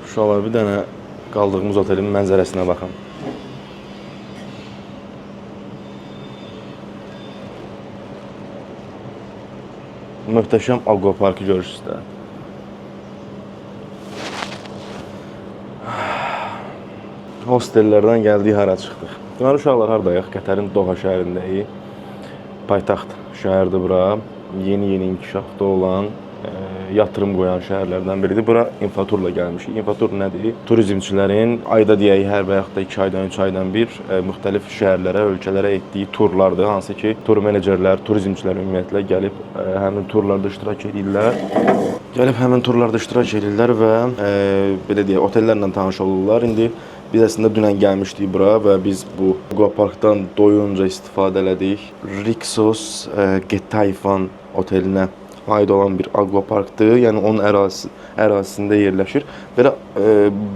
Uşaqlar bir dənə qaldığımız otelin mənzərəsinə baxın. Möhtəşəm aquaparkı görürsünüz də. Hostellərdən gəldik, hara çıxdıq. Deməli, uşaqlar haradayıq? Qətərin Doha şəhərindəyik. Paytaxt şəhərdir bura. Yeni inkişafda olan, yatırım qoyan şəhərlərdən biridir. Bura infoturla gəlmişik. Infotur nədir? Turizmçilərin ayda deyək, hər və yaxud da 2 aydan, 3 aydan bir müxtəlif şəhərlərə, ölkələrə etdiyi turlardır. Hansı ki, tur menecerlər, turizmçilər ümumiyyətlə gəlib həmin turlarda iştirak edirlər. Və belə deyək, otellərlə tanış olurlar. İndi biz əslində dünən gəlmişdik bura və biz bu aquaparkdan doyunca istifadə elədik. Rixos Getayvan otelinə aid olan bir aquaparkdır. Yəni onun ərazisində yerləşir. Belə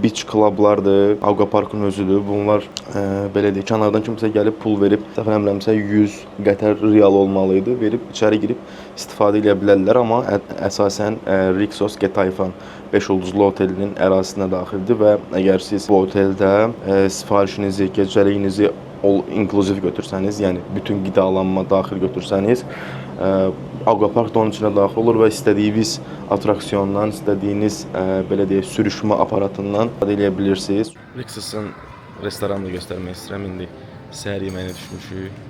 beach clublardır, aquaparkın özüdür. Bunlar belə deyək, kənardan kimsə gəlib pul verib, səhv eləmirəmsə 100 Qətər rial olmalı idi. Verib içəri girib istifadə edə bilərlər, amma əsasən Rixos Getayvan 5 ulduzlu otelinin ərazisinə daxildir və əgər siz bu oteldə sifarişinizi, gecəliyinizi inkluziv götürsəniz, yəni bütün qidalanma daxil götürsəniz, aquapark da onun içinə daxil olur və istədiyiniz atraksiyondan, istədiyiniz belə deyək, sürüşmə aparatından istifadə edə bilirsiniz. Rixos'un restoranını da göstərmək istəyirəm. İndi səhər yeməyinə düşmüşük.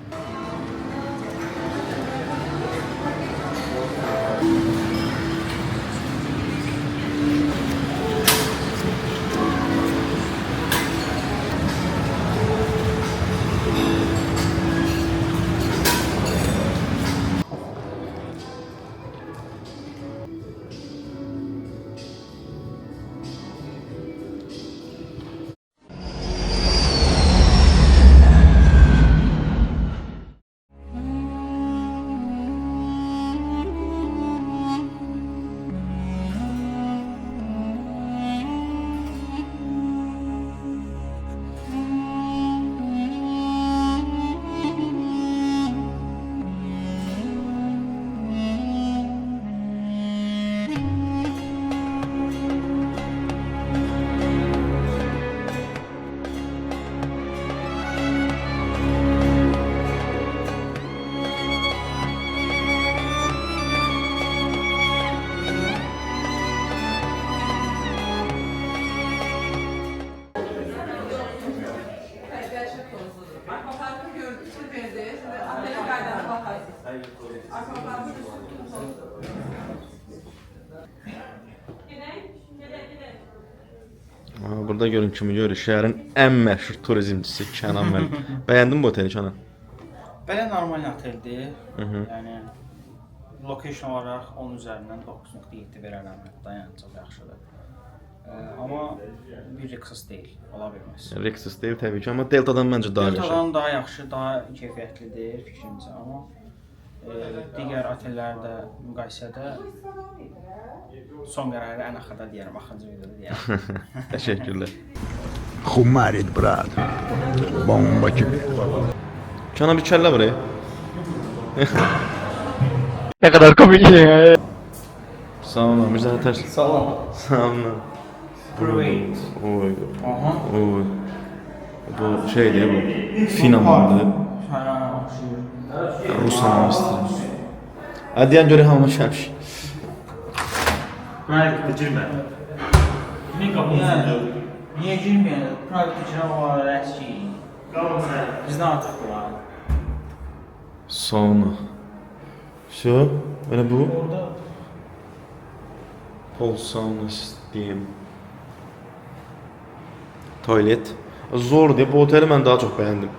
Burada görün kimi görür. Şəhərin ən məşhur turizmçisi Kənan müəllim. Bəyəndin mi bu oteli Kənan? Belə normal oteldir. Yəni location olaraq 10 üzərindən 9.7 verərəm. Yəni çox yaxşıdır. Amma bir Rixos deyil, ola bilməz. Rixos deyil təbii ki, amma Delta'dan məncə daha yaxşı. Delta'dan daha yaxşı, daha keyfiyyətlidir fikrimcə, amma digər otellərdə müqayisədə son qərarı ən axırda deyərəm, axırıncı videoda deyərəm. Təşəkkürlər. Xumarit, brat. Bomba kimi. Kənan bir kəllə buraya. Ne kadar komik ya. Sağ olun, Mirzə Tərs. Salam. Sağ olun. Provate. Oy. Aha. Oy. Bu şeydir bu. Finamandır. Hə, oxşuyur. Rus hamısı. Hadi yan görə hamı şəmiş. Private girmə. Niyə girməyən? Private girmə var, əski. Bizdən artıqdır var. Sauna. Все, belə bu. Orada Pol sauna sistem. Tualet. Zordur. Bu oteli mən daha çox bəyəndim.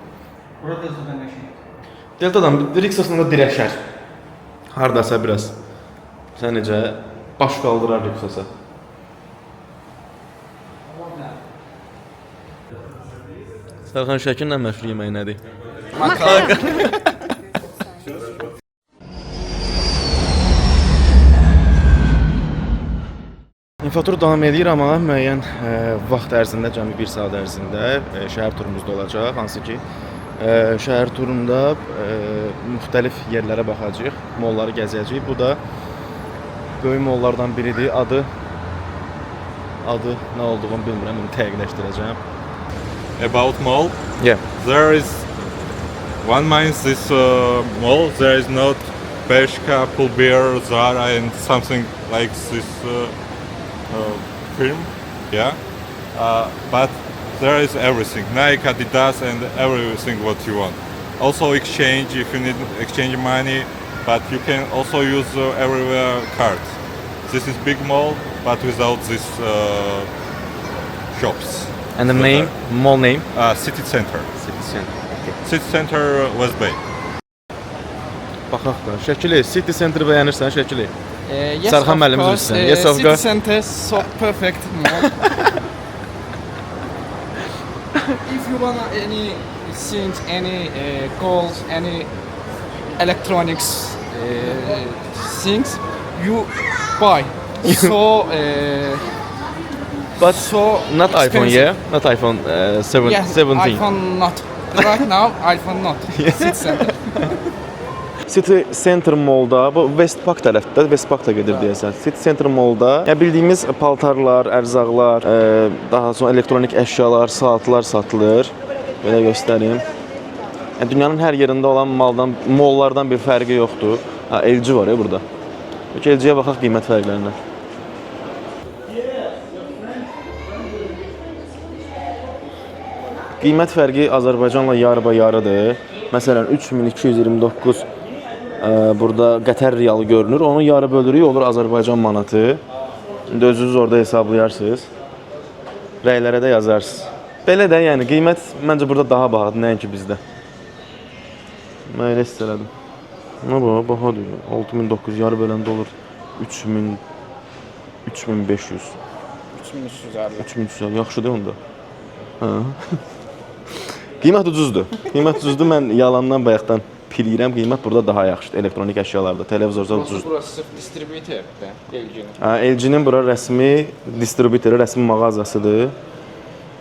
burada zaten qəşəng. Delta'dan Rixos'la da dirəşər. Hardasa biraz. Sən necə baş qaldırar Rixos'a. Sərxan Şəkinlə məşhur yeməyi nədir? Makaron. İnfotur davam edir, amma müəyyən vaxt ərzində, cəmi 1 saat ərzində şəhər turumuzda olacaq. Hansı ki, şəhər turunda müxtəlif yerlərə baxacağıq, molları gəzəcəyik. Bu da böyük mollardan biridir. Adı adı nə olduğunu bilmirəm, bunu dəqiqləşdirəcəm. About mall, Yeah. there is one minus this mall. There is not Bershka, Pull&Bear, Zara, and something like this film. Yeah, but there is everything: Nike, Adidas, and everything what you want. Also exchange if you need exchange money, but you can also use everywhere cards. This is big mall, but without these shops. And the name, mall name? City Center. City City Center West Bay. Baxaq da. Şəkili City Center bəyənirsən, şəkili. Yes, Sarxan of müəllim course. üzrsən. Yes, of City course. Center so perfect mall. If you wanna any things, any calls, any electronics things, you buy. So But so not iPhone, expensive. yeah? Not iPhone 7, Yes, 17. iPhone not. Right now, iPhone not. City Center. City Center Mall'da, bu Westpark tərəfdə, Westparkda gedir deyəsən. City Center Mall'da ya bildiyimiz paltarlar, ərzaqlar, daha sonra elektronik əşyalar, saatlar satılır. Belə göstərim. Yəni dünyanın hər yerində olan mallardan bir fərqi yoxdur. Ha, LG var ya burada. Peki LG-yə baxaq qiymət fərqlərinə. Qiymət fərqi Azərbaycanla yarı-yarıdır. Məsələn 3229 burada Qətər riyalı görünür. Onun yarı bölürüyü olur Azərbaycan manatı. İndi özünüz orada hesablayarsınız. Rəylərə də yazarsınız. Belə də, yəni qiymət məncə burada daha bahadır, nəinki bizdə. Mən elə hiss elədim. Nə bu? Bahadır. 6900 yarı böləndə olur 3000 3500. 3350. 3300. Yaxşıdır onda. Hə. Qiymət ucuzdur. Qiymət ucuzdur. Mən yalandan bayaqdan pilirəm. Qiymət burada daha yaxşıdır. Elektronik əşyalarda, televizorda ucuzdur. Burası distributordur LG-nin. LG-nin bura rəsmi distributoru, rəsmi mağazasıdır.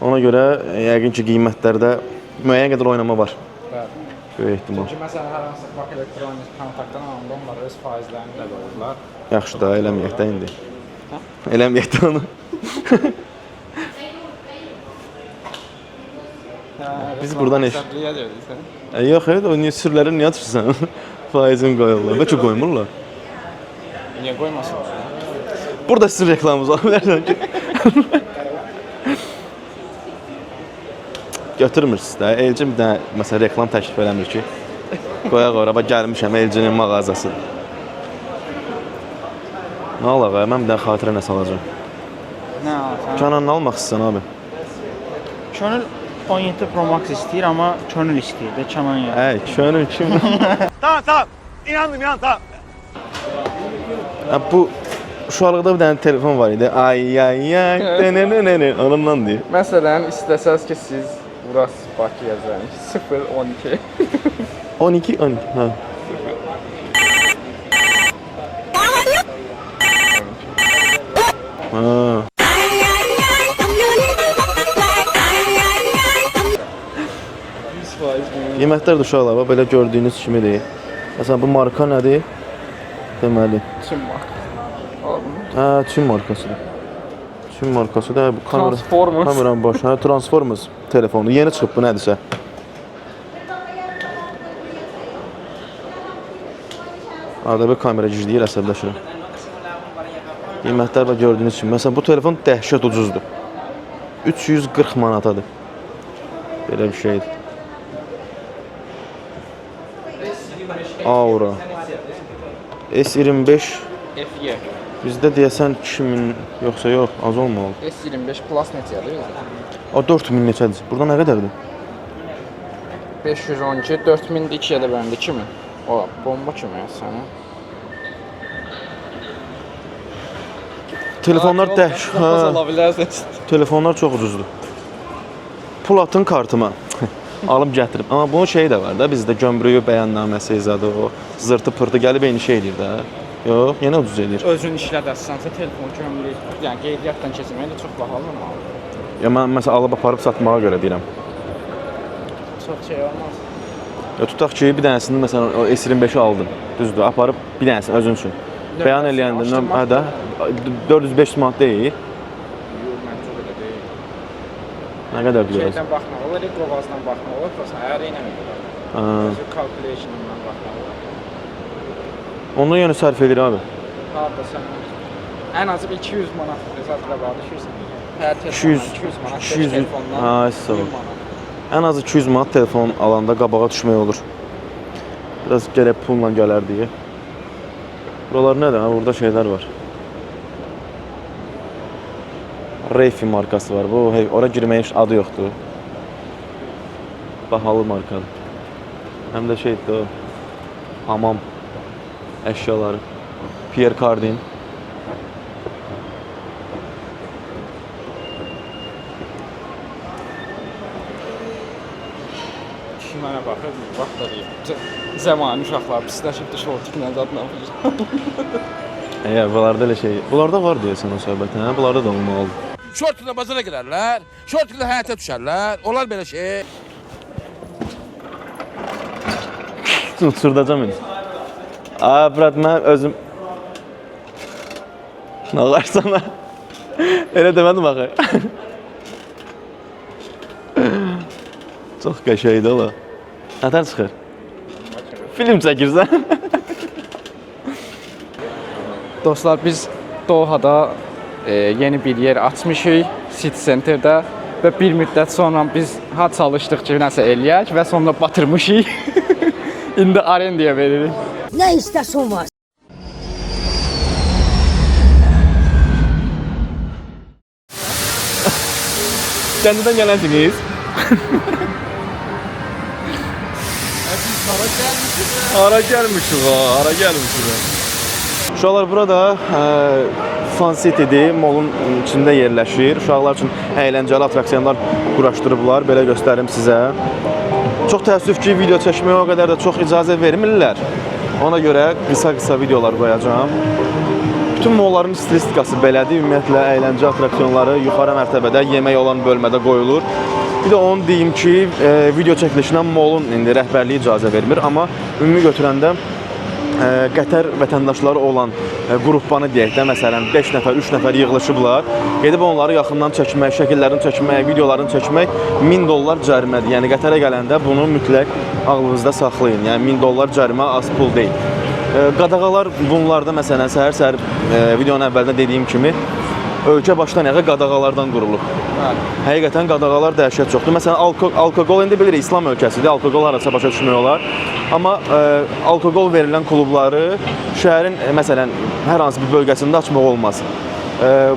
Ona görə yəqin ki, qiymətlərdə müəyyən qədər oynama var. Bəli. Böyük ehtimal. Çünki məsələn hər hansı bax elektronik kontaktdan alanda onlar öz faizlərini də qoyurlar. Yaxşı da, eləməyək də indi. Eləməyək də onu. Biz buradan eş. Yox, evet, o niyə sürləri niyə atırsan? Faizini qoyurlar. Bəlkə qoymurlar. Niyə qoymasın? Burada sizin reklamınız ola bilərsən ki. Götürmürsünüz də. LG bir dənə məsələn reklam təklif eləmir ki. Qoyaq ora, bax gəlmişəm LG-nin mağazasıdır. Nə alaq, mən bir dənə xatirə nəsə alacağım. Nə alsan? Canan nə almaq istəyirsən abi? Könül 17 Pro Max istəyir, amma könül istəyir də Canan ya. Hey, könül kim? Tamam. İnandım tamam. Bu uşaqlıqda bir dənə telefon var idi. Ay ay ay. Onunla deyir. Məsələn, istəsəz ki, siz Uras Bakı yazın. 012. 12 12. Ha. Ha. Qiymətlər də uşaqlar var, belə gördüyünüz kimidir. Məsələn bu marka nədir? Deməli. Çin marka. Hə, Çin markasıdır. Çin markasıdır. Bu kamera. Transformers. Kameranın başı. Hə, Transformers telefonu. Yeni çıxıb bu nədirsə. Arada bir kamera gizləyir, əsəbləşirəm. Qiymətlər və gördüyünüz kimi. Məsələn, bu telefon dəhşət ucuzdur. 340 manatadır. Belə bir şeydir. Aura. S25 FE. bizdə deyəsən 2000 yoxsa yox, az olmalı. S25 Plus neçədir? O 4000 neçədir? Burada nə qədərdir? 512, 4000-də 2-yə də bərəndə 2000. O, bomba kimi sənə. Telefonlar dəhşət. Ala bilərsiniz. Telefonlar çox ucuzdur. Pul atın kartıma. Alıb gətirib. Amma bunun şeyi də var da, bizdə gömrüyü bəyannaməsi zadı o zırtı pırtı gəlib eyni şey eləyir də. Yox, yenə ucuz eləyir. Özün işlədəsənsə telefon gömrük, yəni qeydiyyatdan keçirmək də çox bahalı olmalı. Ya mən məsələn alıb aparıb satmağa görə deyirəm. Çox şey olmaz. Ya tutaq ki, bir dənəsini məsələn o S25-i aldın. Düzdür, aparıb bir dənəsini özün üçün. Bəyan eləyəndə hə də 400-500 manat deyil. məncə o qədər deyil. Nə qədər biraz? Şeydən baxmaq olar, Qovazdan baxmaq olar, prosta ayar eləmək olar. Özü calculation'dan baxmaq olar. Ondan yəni sərf edir abi. Harda sən ən azı 200 manat hesabla bağlaşırsan. Hər 200 manat 200 telefondan. ha, sağ ol. Ən azı 200 manat telefon alanda qabağa düşmək olur. Biraz gərək pulla gələr deyə. Buralar nədir? Ha, burada şeylər var. Refi markası var. Bu ora girməyə heç adı yoxdur. Bahalı markadır. Həm də şeydir o. Hamam əşyaları. Pierre Cardin. Kişi mənə baxır, vaxt da deyir. Zamanı uşaqlar pisləşibdir, şortiklə zadla alır. Bunlarda elə şey. Bunlarda var deyəsən o söhbət, hə? Bunlarda da olmalıdır. Şortla bazara girərlər, şortla həyata düşərlər. Olar belə şey. Uçurdacam indi. Brat, mən özüm... Nə olarsan? Elə demədim axı. Çox qəşəydi ola. Nətər çıxır? Film çəkirsən? Dostlar, biz Dohada yeni bir yer açmışıq City Center'da və bir müddət sonra biz çalışdıq ki, nəsə eləyək və sonra batırmışıq. İndi arendaya veririk. Ne istasyon var? Kəndidən gələnsiniz? Hara gəlmişik ha, hara gəlmişik. Uşaqlar burada Fun City'dir, mallun içində yerləşir. Uşaqlar üçün əyləncəli attraksiyonlar quraşdırıblar, belə göstərim sizə. Çox təəssüf ki, video çəkməyə o qədər də çox icazə vermirlər. Ona görə qısa videolar qoyacağam. Bütün mallların stilistikası belədir. Ümumiyyətlə, əyləncə attraksiyonları yuxarı mərtəbədə, yemək olan bölmədə qoyulur. Bir də onu deyim ki, video çəkilişinə mallun indi rəhbərliyi icazə vermir. Amma ümumi götürəndə Qətər vətəndaşları olan qrupbanı deyək də, məsələn 5 nəfər, 3 nəfər yığılışıblar. Gedib onları yaxından çəkmək, şəkillərini çəkmək, videolarını çəkmək $1000 cərimədir. Yəni Qətərə gələndə bunu mütləq ağlınızda saxlayın. Yəni $1000 cərimə az pul deyil. Qadağalar bunlarda məsələn səhər-səhər videonun əvvəlində dediyim kimi ölkə başdan ayağa qadağalardan qurulub. Həqiqətən qadağalar dəhşət çoxdur. Məsələn, alkoqol indi bilirik, İslam ölkəsidir. Alkoqol arası başa düşmək olar. Amma alkoqol verilən klubları şəhərin məsələn hər hansı bir bölgəsində açmaq olmaz.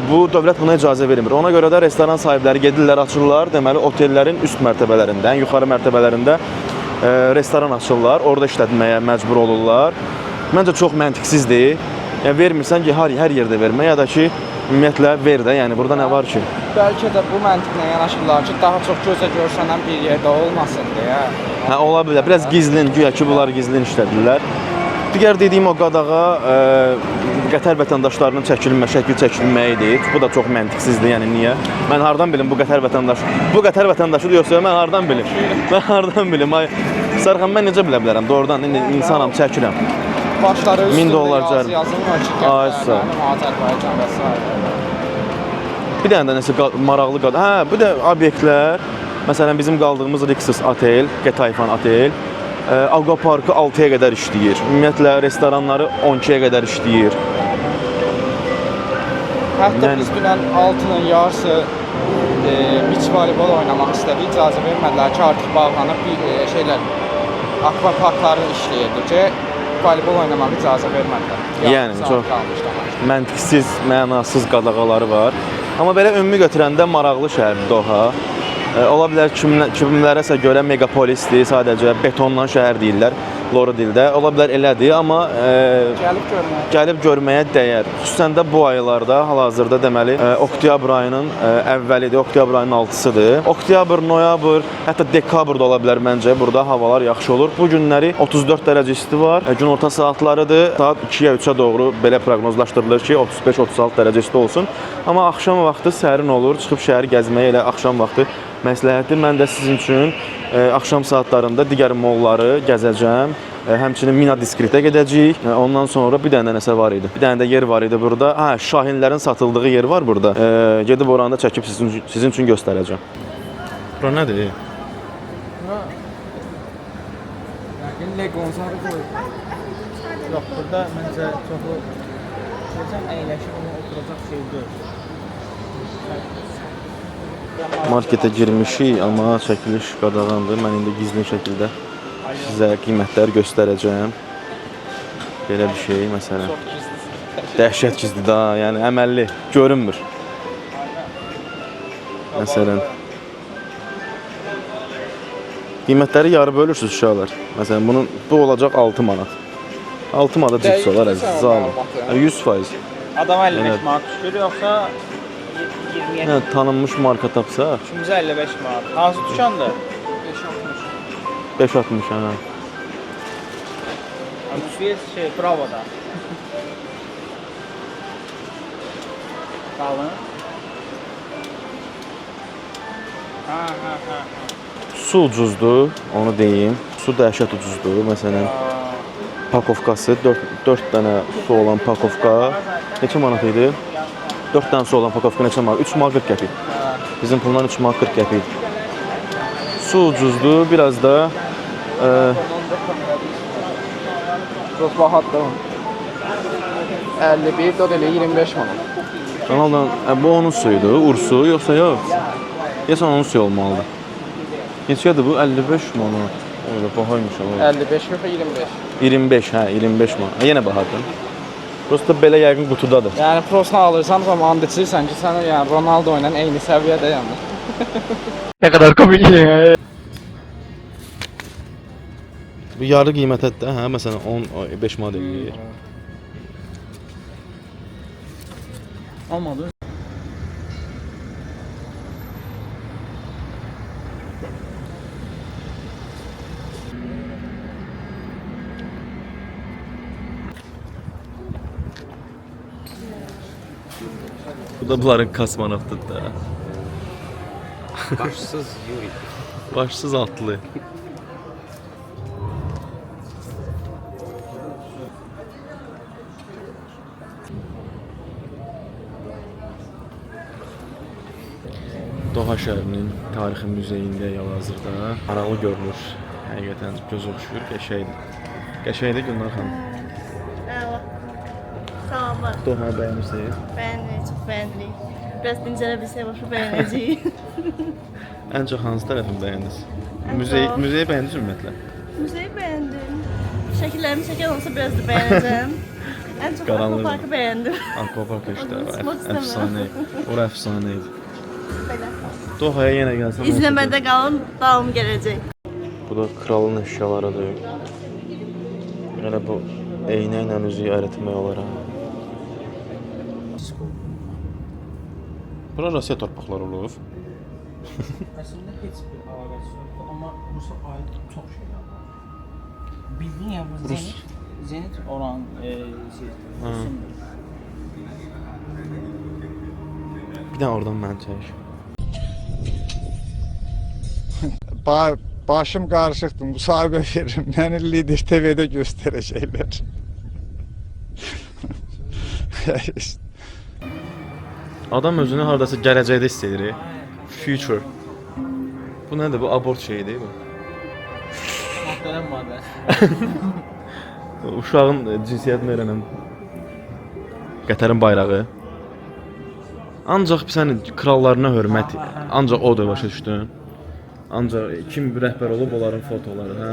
Bu dövlət buna icazə vermir. Ona görə də restoran sahibləri gedirlər, açırlar. Deməli, otellərin üst mərtəbələrində, ən yuxarı mərtəbələrində restoran açırlar. Orada işlətməyə məcbur olurlar. Məncə çox məntiqsizdir. Yəni vermirsən ki, hər yerdə vermə, ya da ki, ümumiyyətlə ver də, yəni burada nə var ki? Bəlkə də bu məntiqlə yanaşırlar ki, daha çox gözə görsənən bir yerdə olmasın deyə. Hə, ola bilər. Biraz gizlin, güya ki, bunlar gizlin işlədirlər. Digər dediyim o qadağa Qətər vətəndaşlarının şəkil çəkilməyidir. Bu da çox məntiqsizdir, yəni niyə? Mən hardan bilim bu Qətər vətəndaşı? Bu Qətər vətəndaşı deyirsə, mən hardan bilim? Mən hardan bilim? Ay, Sərxan, mən necə bilə bilərəm? Doğrudan insanam, çəkirəm. Başları üstündə $1000 yazılmır ki, Qətərlərin Azərbaycan və s. Bir dənə də nəsə maraqlı qadağa. Hə, bu da obyektlər. Məsələn, bizim qaldığımız Rixos otel, Getayfan otel, Aquaparkı 6-ya qədər işləyir. Ümumiyyətlə, restoranları 12-yə qədər işləyir. Hətta biz dünən 6-nın yarısı beach voleybol oynamaq istədik, icazə vermədilər ki, artıq bağlanıb akvaparkları işləyirdi ki, voleybol oynamaq icazə vermədilər. Yəni, çox məntiqsiz, mənasız qadağaları var. Amma belə ümumi götürəndə maraqlı şəhərdir Doha. Ola bilər kimlərəsə görə megapolisdir, sadəcə betondan şəhər deyirlər, loru dildə. Ola bilər elədir, amma gəlib görməyə dəyər. Xüsusən də bu aylarda, hal-hazırda deməli, oktyabr ayının əvvəlidir, oktyabr ayının 6-sıdır. Oktyabr, noyabr, hətta dekabr da ola bilər məncə, burada havalar yaxşı olur. Bu günləri 34 dərəcə isti var, günorta saatlarıdır. Saat 2-yə, 3-ə doğru belə proqnozlaşdırılır ki, 35-36 dərəcə isti olsun. Amma axşam vaxtı sərin olur, çıxıb şəhəri gəzməyə elə axşam vaxtı məsləhətdir. Mən də sizin üçün axşam saatlarında digər molları gəzəcəm. Həmçinin Mina Diskretə gedəcəyik. Ondan sonra bir dənə nəsə var idi. Bir dənə də yer var idi burada. Hə, Şahinlərin satıldığı yer var burada. Gedib oranı da çəkib sizin üçün göstərəcəm. Bura nədir? Yox, burada məncə çoxu əyləşib onu oturacaq şey deyil. Marketə girmişik, amma çəkiliş qadağandır. Mən indi gizli şəkildə sizə qiymətləri göstərəcəm. Belə bir şey, məsələn. Dəhşət gizlidir ha, yəni əməlli, görünmür. Məsələn. Qiymətləri yarı bölürsünüz uşaqlar. Məsələn, bu olacaq 6 manat. 6 manat cips olar əziz, zalım. 100%. Adam 55 manat düşür, yoxsa 27? Yəni, tanınmış marka tapsa. İkimiz 55 manat. Hansı dükandır? 5.60, hə. Alışveriş şey, Bravo'da. Qalın. Ha. Su ucuzdur, onu deyim. Su dəhşət ucuzdur. Məsələn, pakovkası 4 dənə su olan pakovka neçə manat idi? 4 dənə su olan pakovka neçə manat? 3 manat 40 qəpik. Bizim puldan 3 manat 40 qəpik. Su ucuzdur, biraz da Çox bahatdır. 51, o da elə 25 manat. kanaldan bu onun suyudur, ursu yoxsa yox? Deyəsən onun suyu olmalıdır. Neçədir bu? 55 manat. Öyle bahaymış ama. 55 yox 25. 25, hə, 25 manat. Yenə bahadır. Prosta belə yəqin qutudadır. Yəni prosunu alırsan, amma and içirsən ki, sən yəni Ronaldo ilə eyni səviyyədə yəni. Nə qədər komik. Bu yarı qiymətədir də, hə, məsələn 15 manat eləyir. Olmadı. Bu da bunların kosmonavtıdır da. Başsız Yuri. Başsız atlı. Doha şəhərinin tarixi muzeyində hal-hazırda maraqlı görünür. Həqiqətən göz oxşuyur, qəşəngdir. Qəşəngdir Gülnar xanım. Evet. Sağ olun. Doha bəyənirsiniz? Beğendim, çok beğendim. Biraz incelebilsem hoşu beğeneceğim. Ən çox hansı tərəfini bəyəndiniz? Ən Müzeyi çox. bəyəndiniz ümumiyyətlə? Müzeyi beğendim. Şekillerimi çeken olsa biraz da beğeneceğim. En çok Karanlık. Aquapark'ı beğendim. Aquapark işte, Onu unutmak istemem. əfsanə. Ora əfsanə idi. Böyle. Dohaya yenə gəlsəm. İzlemede kalın, devamı gelecek. Bu da kralın əşyalarıdır. Yəni bu eynə ilə üzüyü əritmək olar ha. Bura Rusiya torpaqları olub. Əslində heç bir əlaqəsi yoxdur, amma Rusa aid çox şeylər var. Bildin ya bu Zenit oran Rusundur. Bir dənə oradan mən çək. Başım karışıktı. Müsahibə veririm. Beni Lider TV'de gösterecekler. Adam özünü hardasa gələcəkdə hiss edir. Future. Bu nədir? Bu abort şeyi deyil mi? Muhterem madde. Uşağın cinsiyyətini öyrənən Qətərin bayrağı. Ancaq sənin krallarına hörmət, ancaq odur başa düşdün. Ancaq kim bir rəhbər olub onların fotoları, hə.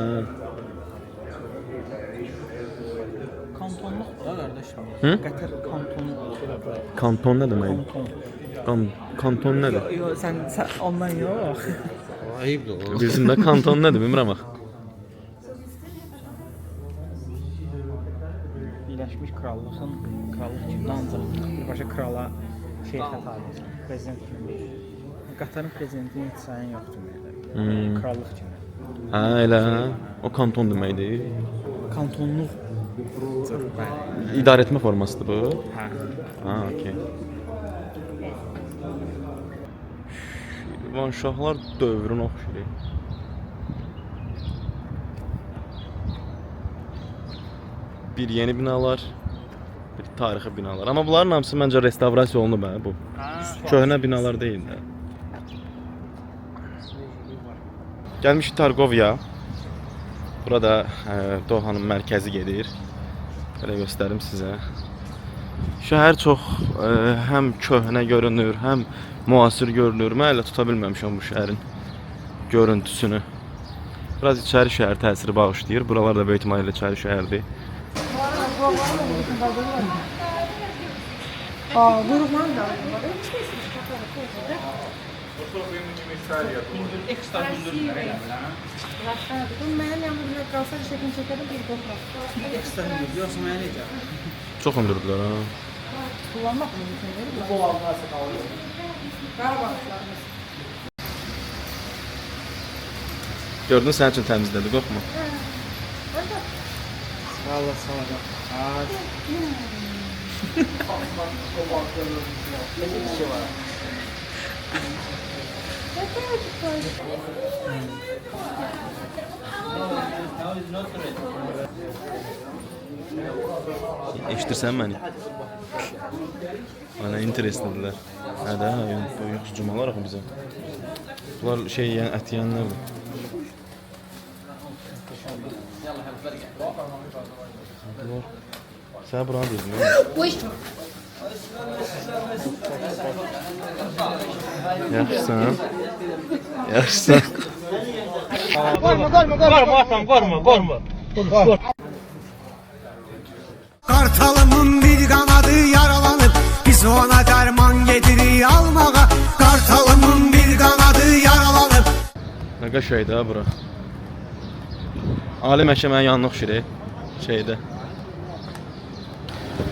Kantonluq da qardaşım. Hı? Qətər kantonu. Kanton nə deməkdir? Kanton. Kanton nədir? Yox, sən ondan yox. Ayıbdır o. Bizim də kanton nədir bilmirəm axı. Birləşmiş Krallığın krallıq kimi ancaq birbaşa krala şey xətadır. Prezident kimi. Qətərin prezidentinin heç sayın yoxdur belə. Krallıq kimi. Hə, elə. O kanton deməkdir. Kantonluq. İdarə etmə formasıdır bu. Hə. Ha, okey. Şirvanşahlar dövrünə oxşayır. bir yeni binalar, bir tarixi binalar. Amma bunların hamısı məncə restavrasiya olunub bu. Köhnə binalar deyil də. Gəlmişik Targovya. Burada Dohanın mərkəzi gedir. Belə göstərim sizə. Şəhər çox həm köhnə görünür, həm müasir görünür. Mən hələ tuta bilməmişəm bu şəhərin görüntüsünü. Biraz içəri şəhər təsiri bağışlayır. Buralar da böyük ihtimalle içəri şəhərdir. Çox hündürdülər ha. Gördün sənin üçün təmizlədi, qorxma. Vallahi sana. Eşitirsən məni? Ana intereslidirlər. Hə də, yoxsa cumalar axı bizə. Bunlar şey yəni ət yeyənlərdir. Sen buranı dedin mi? Yaxşısan. Yaxşısan. Kartalımın bir kanadı yaralanıp biz ona derman getirir almağa. Kartalımın bir kanadı yaralanıp. Nə qəşəngdir ha bura. Ali məhkəmənin yanına oxşur şeydə.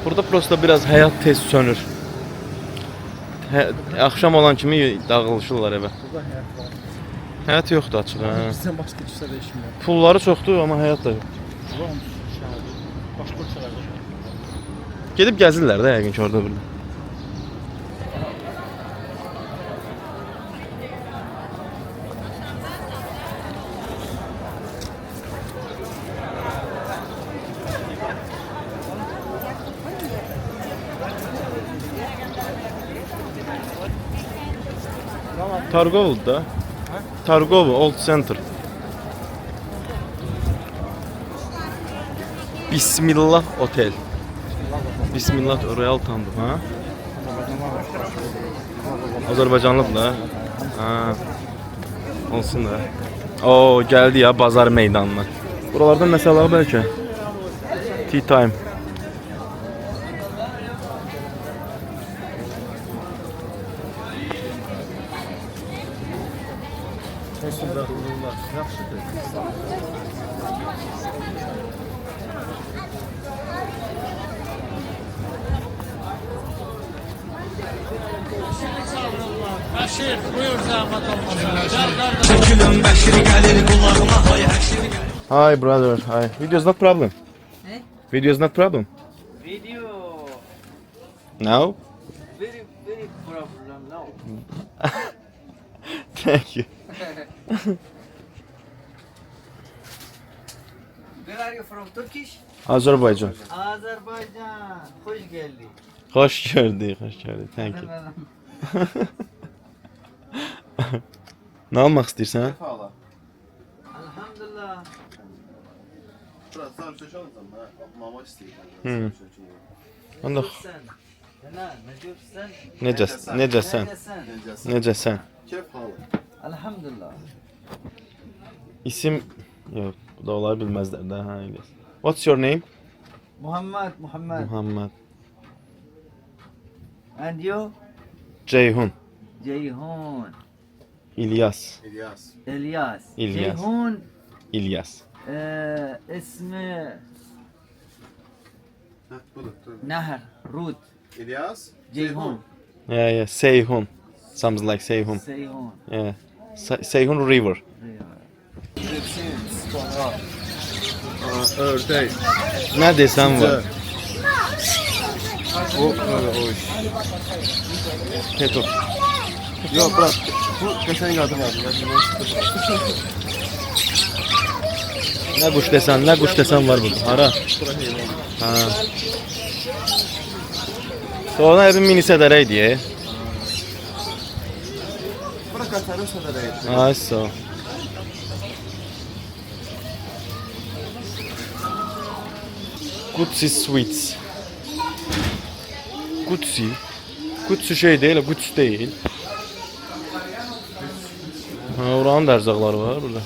Burada prosta biraz həyat tez sönür. Axşam olan kimi dağılışırlar evə. Həyat yoxdur açıq. Bizdən başqa kimsə də işim yox. Pulları çoxdur, amma həyat da yox. Gedib gəzirlər də yəqin ki orada burada. Targov'da. Targov Old Center. Bismillah Otel. Bismillah Royal Tandım ha. Azərbaycanlıdır da. Ha. Olsun da. Oo geldi ya bazar meydanına. Buralardan mesela belki. Tea time. Hi brother, hi. Video's not problem. Eh? Video's not problem. Video. No? Very problem now. Thank you. Where are you from? Turkish? Azerbaycan. Azerbaycan. Hoş geldin. Hoş gördük, hoş gördük. Thank you. Ne almak istersen? Elhamdülillah. Ben de Sen. Ne diyorsun? necəsən? Necəsən? Elhamdülillah. İsim yok, bu da olar bilməzlər də. Ha, İlyas. What's your name? Muhammed. Muhammed. And you? Ceyhun. Ceyhun. İlyas. İlyas. İlyas. Ceyhun. İlyas. İsmi Nehir. Rut. İlyas. Ceyhun. Yeah. Seyhun. Something like Seyhun. Ceyhun. Yeah. Seyhun River. Ördek. Ne desem var. O iş. Keto. Yok bırak. Bu geçen adım var. Nə quş desən var burada. Hara? Ha. Sonra bir mini sədərə idi. Bura Qatarın sədərəyi. Ay sağ ol. Gucci Sweets. Gucci şey değil, Gucci değil. Ha, oranın da ərzaqları var burada.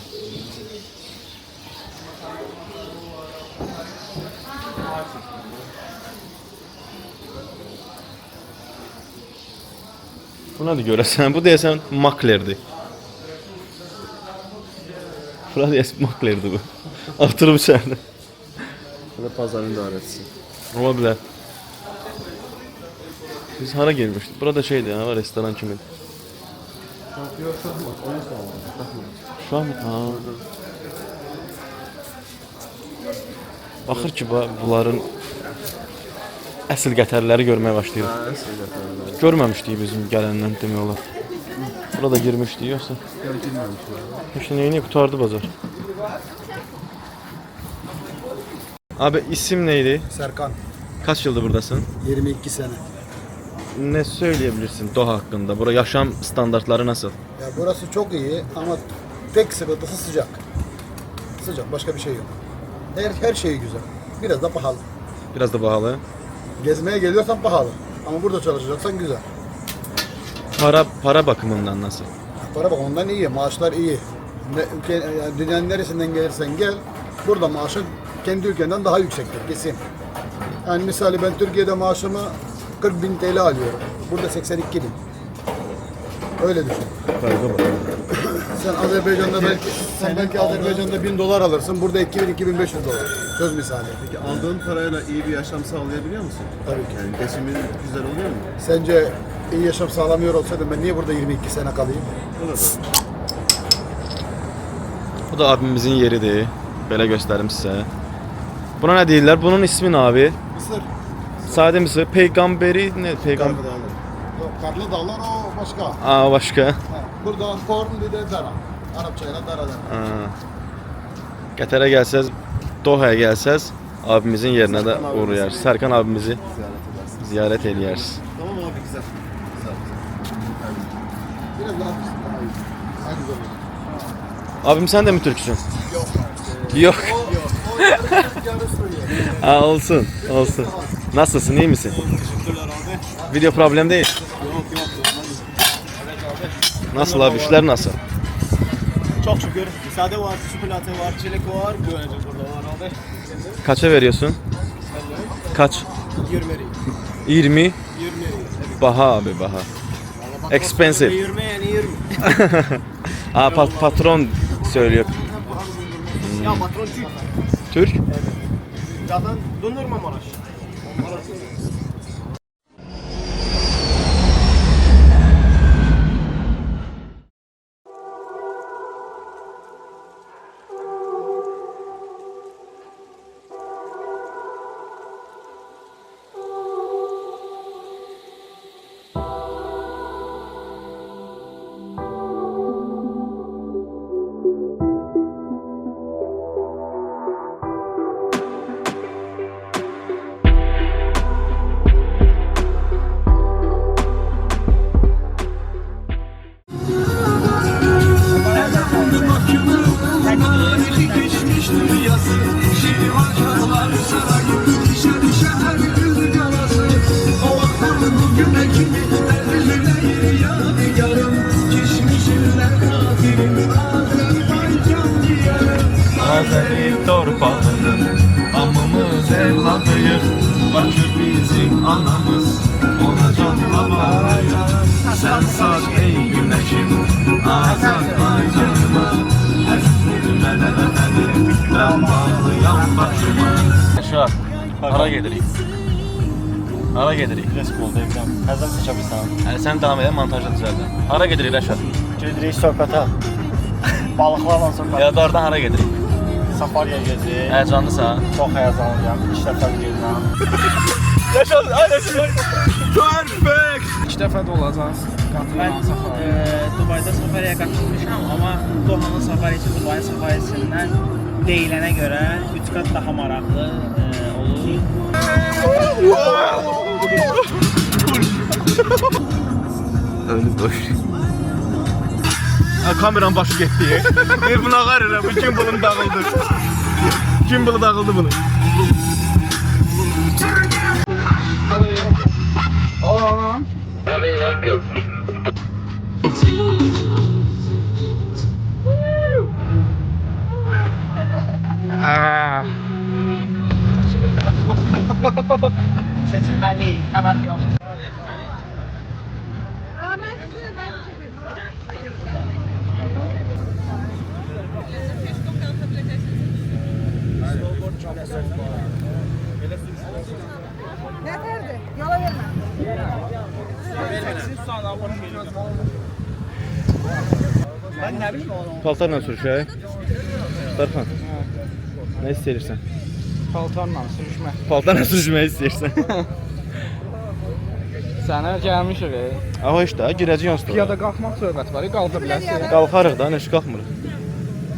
Bu nədir görəsən? Bu deyəsən maklerdir. Bura deyəsən maklerdir bu. Oturub içərdə. Bu da pazarın idarəçisi. Ola bilər. Biz hara gelmişdik? Burada şeydi, ha, restoran kimidir. Şahmat, ha. Baxır ki, bunların əsl qətərləri görməyə başlayır. Ha, əsl qətərlər. Görməmişdik bizim gələndən demək olar. Burada girmişdik yoxsa? Yox, girməmişlər. İşte neyini kurtardı bazar. Abi isim neydi? Serkan, Kaç yıldır buradasın? 22 sene. Ne söyleyebilirsin Doha hakkında? Burada yaşam standartları nasıl? Ya burası çok iyi ama tek sıkıntısı sıcak. Sıcak, başka bir şey yok. Her şey güzel. Biraz da pahalı. Biraz da pahalı. Gezmeye geliyorsan pahalı. Ama burada çalışacaksan güzel. Para bakımından nasıl? Para bak ondan iyi, maaşlar iyi. Yani dünyanın neresinden gelirsen gel, burada maaşın kendi ülkenden daha yüksektir kesin. Yani misali ben Türkiye'de maaşımı 40.000 TL alıyorum. Burada 82.000. Öyle düşün. Sen belki Azerbaycan'da 1000 dolar alırsın. Burada 2000-2500 dolar. Söz misali. Peki aldığın parayla iyi bir yaşam sağlayabiliyor musun? Tabii ki. Yani geçimin güzel oluyor mu? Sence iyi yaşam sağlamıyor olsaydım ben niye burada 22 sene kalayım? Olur. Bu da abimizin yeridir. Böyle göstereyim size. Buna ne değiller? Bunun ismi ne abi? Mısır. Sade Mısır. Peygamberi ne? Peygamber. Yok, Karlı Dağlar o başka. Aa başka. Ha, burada korn bir de dara. Arapçayla dara dara. Aa. Qatar'a gelsəz, Doha'ya gelsəz abimizin yerine de uğrayar. Serkan abimizi ziyaret ediyoruz. Tamam abi güzel. Güzel. Biraz daha iyi. Daha güzel olur. Abim sen de mi Türksün? Yok. Aa, olsun. Nasılsın, iyi misin? Video problem değil. Nasıl abi, işler nasıl? Çok şükür. Sade var, çikolata var, çilek var. Böylece burada var abi. Kaça veriyorsun? Kaç? 20 20. Baha abi, baha. Expensive. 20 yani 20. Aa, patron söylüyor. Ya patron Türk. Türk? Zaten dondurma Maraş. Azeri torpağının amımız evladıyız. Bakır bizim anamız ona can babaya. Sen sağ ey güneşim Azerbaycanıma. Əzizdir mənə vətənim ben bağlıyam başıma. Yaşar, hara gedirik? Hara gedirik? Reskolda evləm. Həzəm seçə bilsən. Yani sen devam edelim, montajda düzeldi. Hara gedirik Yaşar? Gedirik söhbətə. Balıqlarla söhbət. Ya da oradan hara gedirik? Safariyə gedirik. Heyecanlısa. Çox həyəcanlıyam. 2 dəfə gedirəm. Yaşar, ailesi. Perfect. 2 dəfə də olacaq. Ben Dubai'de safariyə qatılmışam, amma Dohanın safarisi Dubayın safarisindən deyilənə görə 3 qat daha maraqlı olur. Öyle boş. Kameranın başı getdi. Buna qarır, bu gimbalım dağıldı. Gimbalı dağıldı bunun. Neferdi? Yola verme. Ben ne bileyim oğlum. Paltarla sürüşək. Darxan. Nə istəyirsən? Paltarla sürüşmə. Paltarla sürüşmək istəyirsən. Sənə gəlmişik. Aha işte, girəcək onsuz. Piyada qalxmaq söhbət var, qalxa bilərsən. Qalxarıq da, neçə qalxmırıq.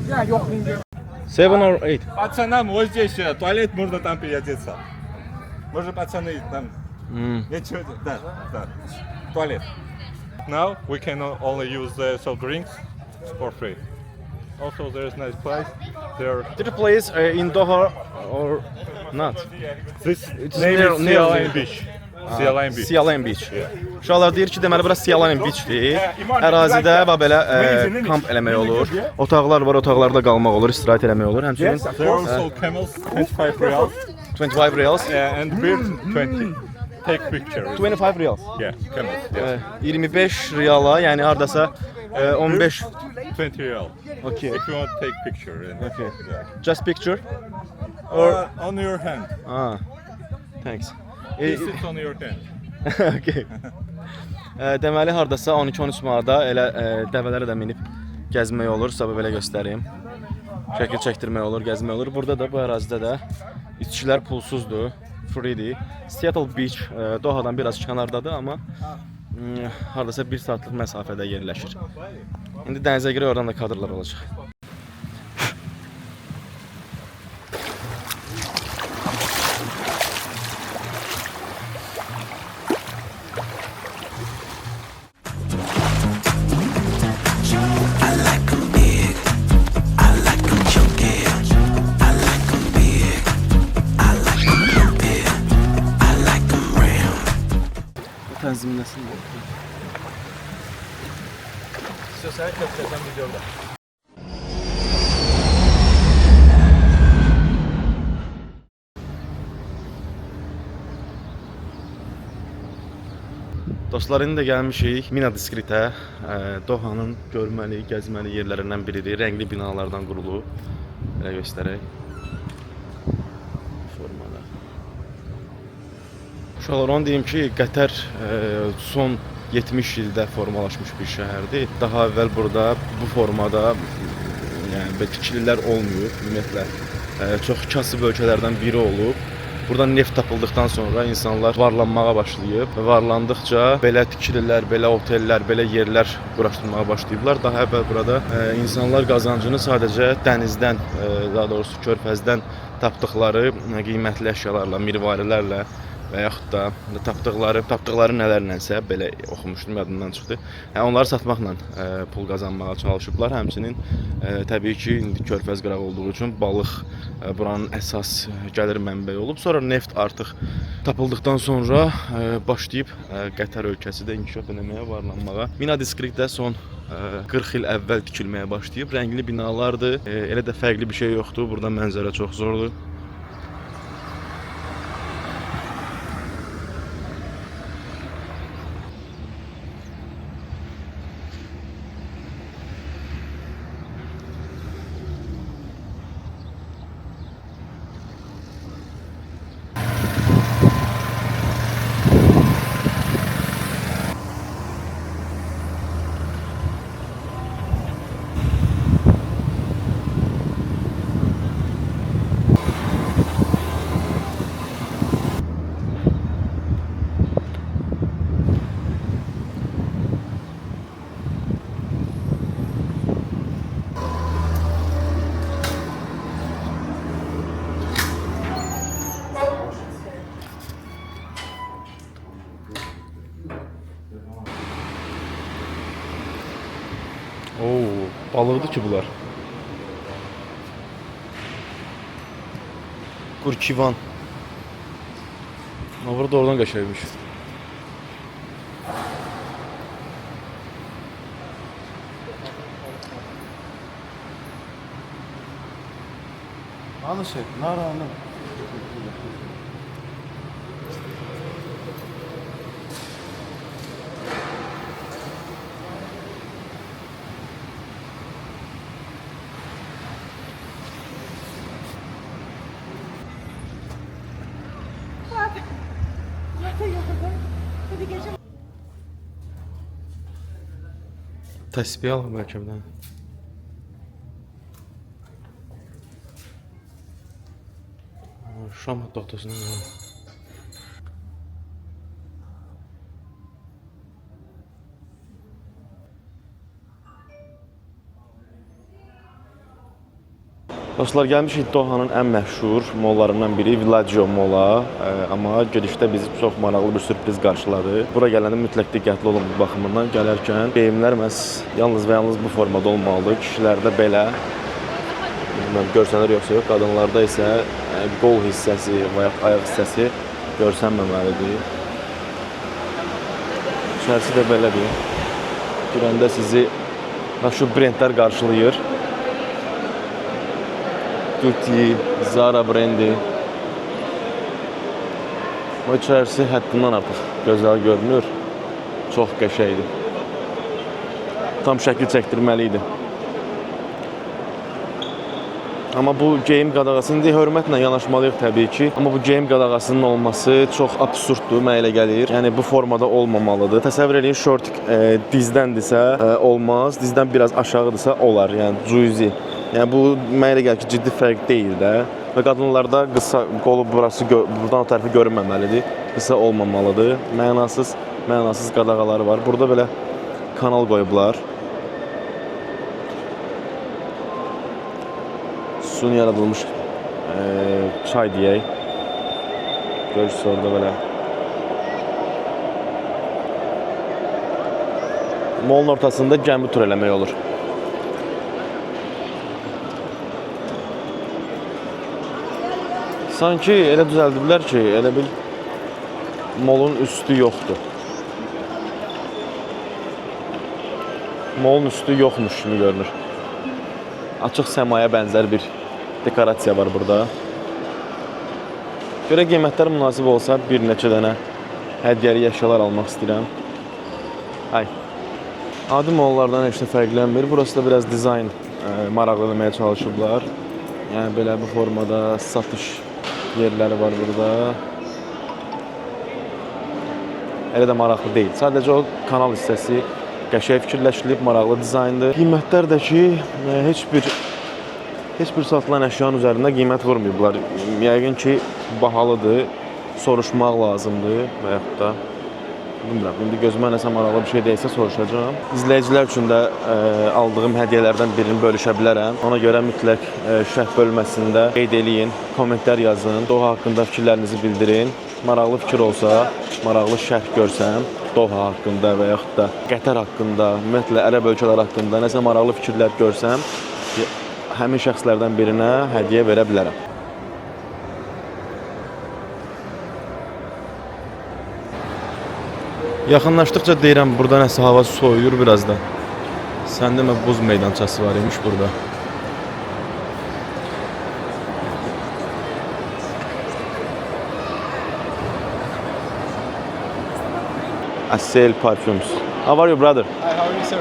Ya yox, indi. 7 or 8. Пацанам вот здесь туалет можно там переодеться. Можно пацаны там. Ничего, да. Туалет. Now we can only use the soft drinks for free. Also there is nice place. There. Did you place in Doha or not? This It's name near- is near- Sea Lion Beach. Sea Lion Beach. Sea Lion Beach. Uşaqlar deyir ki, deməli bura Sea Lion Beach-dir. Ərazidə belə kamp eləmək olur. Otaqlar var, otaqlarda qalmaq olur, istirahət eləmək olur. Həmçinin There are also camels, 25 reals. 25 reals. And beer, 20. Take picture. 25 reals. Yeah, camels. Yes. 25 reala, yəni hardasa 15. 20 real. Okay. If you want to take picture. Okay. Yeah. Just picture. Or on your hand. Ah. Thanks. This is on your hand. Okay. Deməli hardasa 12-13 manata elə dəvələrə də minib gəzmək olur. Sizə belə göstəreyim. Şəkil çəkdirmək olur, gəzmək olur. Burada da bu ərazidə də içkilər pulsuzdur, freedir. Seattle Beach Dohadan biraz kənardadır, amma hardasa 1 saatlıq məsafədə yerləşir. İndi dənizə girək, oradan da kadrlar olacaq. Tənzimləsin. İstəsən köftədən videoda. Dostlar, indi də gəlmişik Mina Diskritə. Dohanın görməli, gəzməli yerlərindən biridir. Rəngli binalardan qurulu. Belə göstərək. Formada. Uşaqlar, onu deyim ki, Qətər son 70 ildə formalaşmış bir şəhərdir. Daha əvvəl burada bu formada yəni tikililər olmuyor ümumiyyətlə. Çox kasıb ölkələrdən biri olub. Burada neft tapıldıqdan sonra insanlar varlanmağa başlayıb və varlandıqca belə tikililər, belə otellər, belə yerlər quraşdırmağa başlayıblar. Daha əvvəl burada insanlar qazancını sadəcə dənizdən, daha doğrusu körfəzdən tapdıqları qiymətli əşyalarla, mirvarilərlə və yaxud da tapdıqları nələrlənsə belə oxumuşdum, yadımdan çıxdı. Onları satmaqla pul qazanmağa çalışıblar. Həmçinin təbii ki, indi körfəz qırağı olduğu üçün balıq buranın əsas gəlir mənbəyi olub. Sonra neft artıq tapıldıqdan sonra başlayıb Qətər ölkəsi də inkişaf etməyə, varlanmağa. Mina Diskritdə son 40 il əvvəl tikilməyə başlayıb. Rəngli binalardır. Elə də fərqli bir şey yoxdur. Burada mənzərə çox zordur. Oo, balıqdır ki bunlar. Qurkivan. Burada oradan qəşəngmiş. Anı şey, naranı. Təsbih alaq bəlkə bir dənə. Şam taxtasına qalaq. Dostlar, gəlmişik Dohanın ən məşhur mollarından biri Villaggio mola. Amma gedişdə bizi çox maraqlı bir sürpriz qarşıladı. Bura gələndə mütləq diqqətli olun bu baxımından. Gələrkən geyimlər məhz yalnız və yalnız bu formada olmalıdır. Kişilərdə belə, bilməm görsənir yoxsa yox, qadınlarda isə qol hissəsi və ya ayaq hissəsi görsənməməlidir. İçərisi də belədir. Girəndə sizi məşhur brendlər qarşılayır. Gucci, Zara brendi. O içərisi həddindən artıq gözəl görünür. Çox qəşəngdir. Tam şəkil çəkdirməli idi. Amma bu geyim qadağasının hörmətlə yanaşmalıyıq təbii ki. Amma bu geyim qadağasının olması çox absurddur, mənə elə gəlir. Yəni bu formada olmamalıdır. Təsəvvür edin, şort dizdəndirsə olmaz, dizdən biraz aşağıdırsa olar. Yəni cüzi. Yəni bu mənə elə gəlir ki, ciddi fərq deyil də. Və qadınlarda qısa qolu burası buradan o tərəfi görünməməlidir. Qısa olmamalıdır. Mənasız qadağaları var. Burada belə kanal qoyublar. Suni yaradılmış çay deyək. Görürsünüz orada belə. Molun ortasında gəmi tur eləmək olur. Sanki elə düzəldiblər ki, elə bil molun üstü yoxdur. Molun üstü yoxmuş kimi görünür. Açıq səmaya bənzər bir dekorasiya var burada. Görə qiymətlər münasib olsa bir neçə dənə hədiyyəli əşyalar almaq istəyirəm. Adi mollardan heç də fərqlənmir. Burası da biraz dizayn maraqlı eləməyə çalışıblar. Yəni belə bu formada satış yerləri var burada. Elə də maraqlı deyil. Sadəcə o kanal hissəsi qəşəng fikirləşilib, maraqlı dizayndır. Qiymətlər də ki, heç bir satılan əşyanın üzərində qiymət vurmayıblar. Yəqin ki, bahalıdır, soruşmaq lazımdır və yaxud da bilmirəm. İndi gözümə nəsə maraqlı bir şey deyilsə soruşacağam. İzləyicilər üçün də aldığım hədiyyələrdən birini bölüşə bilərəm. Ona görə mütləq şərh bölməsində qeyd eləyin, kommentlər yazın, Doha haqqında fikirlərinizi bildirin. Maraqlı fikir olsa, maraqlı şərh görsəm, Doha haqqında və yaxud da Qətər haqqında, ümumiyyətlə ərəb ölkələri haqqında nəsə maraqlı fikirlər görsəm, həmin şəxslərdən birinə hədiyyə verə bilərəm. Yaxınlaşdıqca deyirəm, burada nəsə hava soyuyur biraz da. Sən demə buz meydançası var imiş burada. Asel Parfums. How are you, brother? Hi, how are you, sir?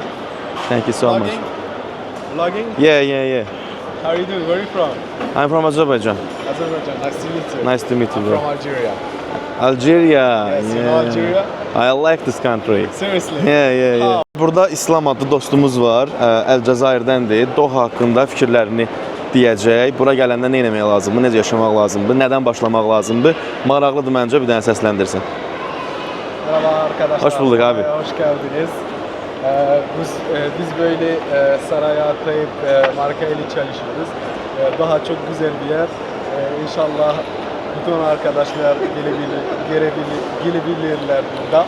Thank you so much. Vlogging? Yeah. How are you doing? Where are you from? I'm from Azerbaijan. Azerbaijan. Nice to meet you. Nice to meet you, I'm bro. from Algeria. Algeria. Yes, you know Algeria? I like this country. Seriously? Yeah. Burada İslam adlı dostumuz var. Əlcəzairdəndir. Doha haqqında fikirlərini deyəcək. Bura gələndə nə etmək lazımdır, necə yaşamaq lazımdır, nədən başlamaq lazımdır? Maraqlıdır məncə, bir dənə səsləndirsin. Merhaba arkadaşlar. Hoş bulduk abi. Hoş geldiniz. Biz böyle saraya atlayıp marka ile çalışıyoruz. Daha çok güzel bir yer. İnşallah bütün arkadaşlar gelebilirler burada.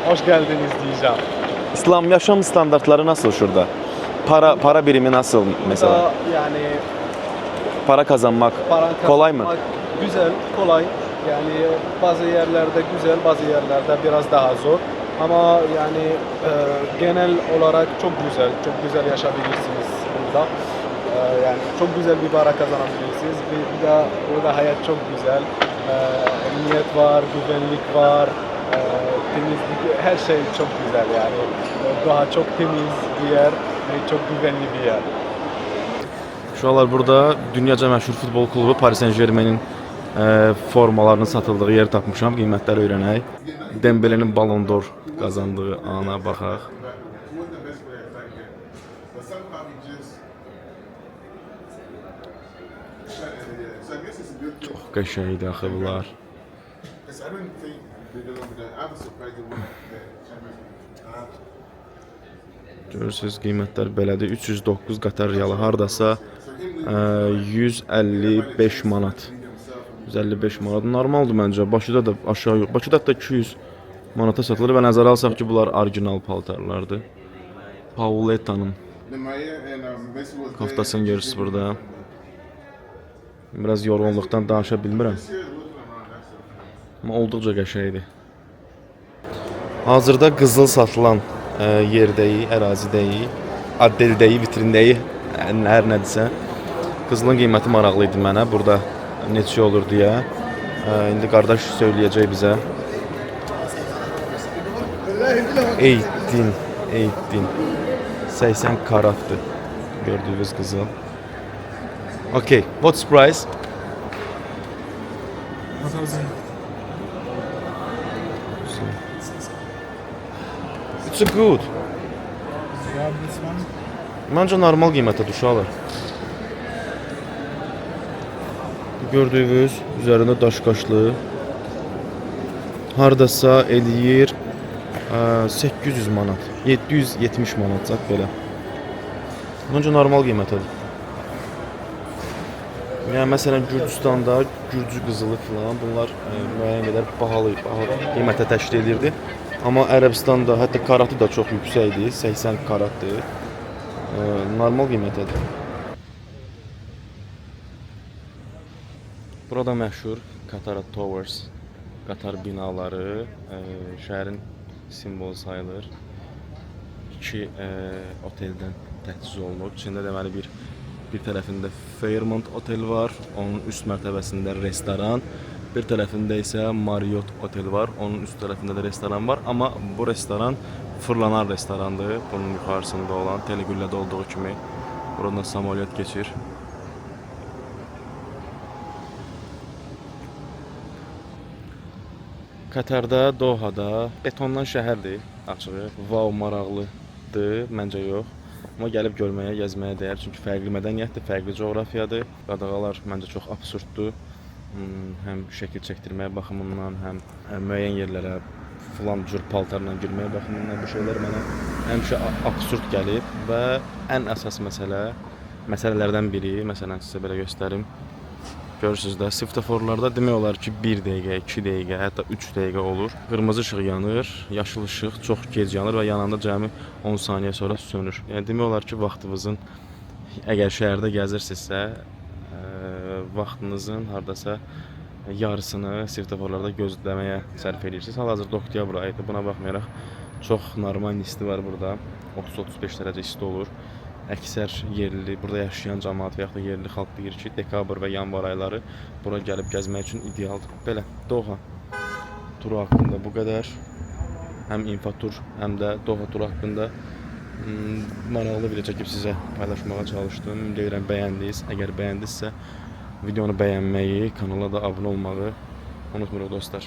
Hoş geldiniz diyeceğim. İslam yaşam standartları nasıl şurada? Para birimi nasıl mesela? Burada yani Para kazanmak para kolay mı? kazanmak güzel, kolay. Yani bazı yerlerde güzel, bazı yerlerde biraz daha zor. Ama yani genel olarak çok güzel yaşayabilirsiniz burada. Yani çok güzel bir para kazanabilirsiniz. Bir de burada hayat çok güzel. Emniyet var, güvenlik var, temizlik, her şey çok güzel yani. Daha çok temiz bir yer ve çok güvenli bir yer. Şu anlar burada dünyaca məşhur futbol klubu Paris Saint-Germain'in formalarının satıldığı yer tapmışam. Qiymətləri öyrənək. Dembele'nin Ballon d'Or qazandığı ana baxaq. Çox qəşəngdir axı bunlar. Görürsünüz qiymətlər belədir. 309 Qatar riyalı hardasa 155 manat. 155 manat normaldır məncə. Bakıda da aşağı yox. Bakıda da 200 manata satılır və nəzərə alsaq ki, bunlar orijinal paltarlardır. Pauleta'nın koftasını görürsünüz burada. Biraz yorğunluqdan danışa bilmirəm. Amma olduqca qəşəngdir. Hazırda qızıl satılan yerdəyik, ərazidəyik, addeldəyik, vitrindəyik, hər nədirsə. Qızılın qiyməti maraqlı idi mənə, burada neçə olur deyə. İndi qardaş söyləyəcək bizə. 18, 80 karatdır gördüyünüz qızıl. Okay, what's price? 1000. It's good. Yeah, this one. Məncə normal qiymətə düşürlər. Gördüyünüz üzərində daş qaşlı. Hardasa eləyir 800 manat, 770 manat zət belə. Məncə normal qiymətədir. Yəni məsələn Gürcüstanda Gürcü qızılı filan bunlar müəyyən qədər bahalı qiymətə təşkil edirdi. Amma Ərəbistanda hətta karatı da çox yüksəkdir, 80 karatdır. Normal qiymətədir. Burada məşhur Qatar Towers, Qatar binaları şəhərin simvolu sayılır. İki oteldən təchiz olunub. İçində deməli bir tərəfində Fairmont otel var, onun üst mərtəbəsində restoran. Bir tərəfində isə Marriott otel var, onun üst tərəfində də restoran var. Amma bu restoran fırlanan restorandır. Bunun yuxarısında olan Telegüllədə olduğu kimi buradan samolyot keçir. Qatarda, Dohada betondan şəhərdir, açığı. Wow, maraqlıdır, məncə yox. Amma gəlib görməyə, gəzməyə dəyər. Çünki fərqli mədəniyyətdir, fərqli coğrafiyadır. Qadağalar məncə çox absurddur. Həm şəkil çəkdirməyə baxımından, həm müəyyən yerlərə filan cür paltarla girməyə baxımından bu şeylər mənə həmişə absurd gəlib və ən əsas məsələlərdən biri, məsələn sizə belə göstərim. Görürsünüz də, svetoforlarda demək olar ki 1 dəqiqə, 2 dəqiqə, hətta 3 dəqiqə olur. Qırmızı işıq yanır, yaşıl işıq çox gec yanır və yananda cəmi 10 saniyə sonra sönür. Yəni demək olar ki vaxtınızın, əgər şəhərdə gəzirsinizsə, vaxtınızın hardasa yarısını svetoforlarda gözləməyə sərf edirsiniz. Hal-hazırda oktyabr ayıdır, buna baxmayaraq çox normal isti var burada. 30-35 dərəcə isti olur. Əksər yerli, burada yaşayan cəmaət və yaxud da yerli xalq deyir ki, dekabr və yanvar ayları bura gəlib gəzmək üçün idealdır. Belə, Doha turu haqqında bu qədər. Həm infotur, həm də Doha turu haqqında maraqlı video çəkib sizə paylaşmağa çalışdım. Deyirəm, bəyəndiniz. Əgər bəyəndinizsə, videonu bəyənməyi, kanala da abunə olmağı unutmuruq dostlar.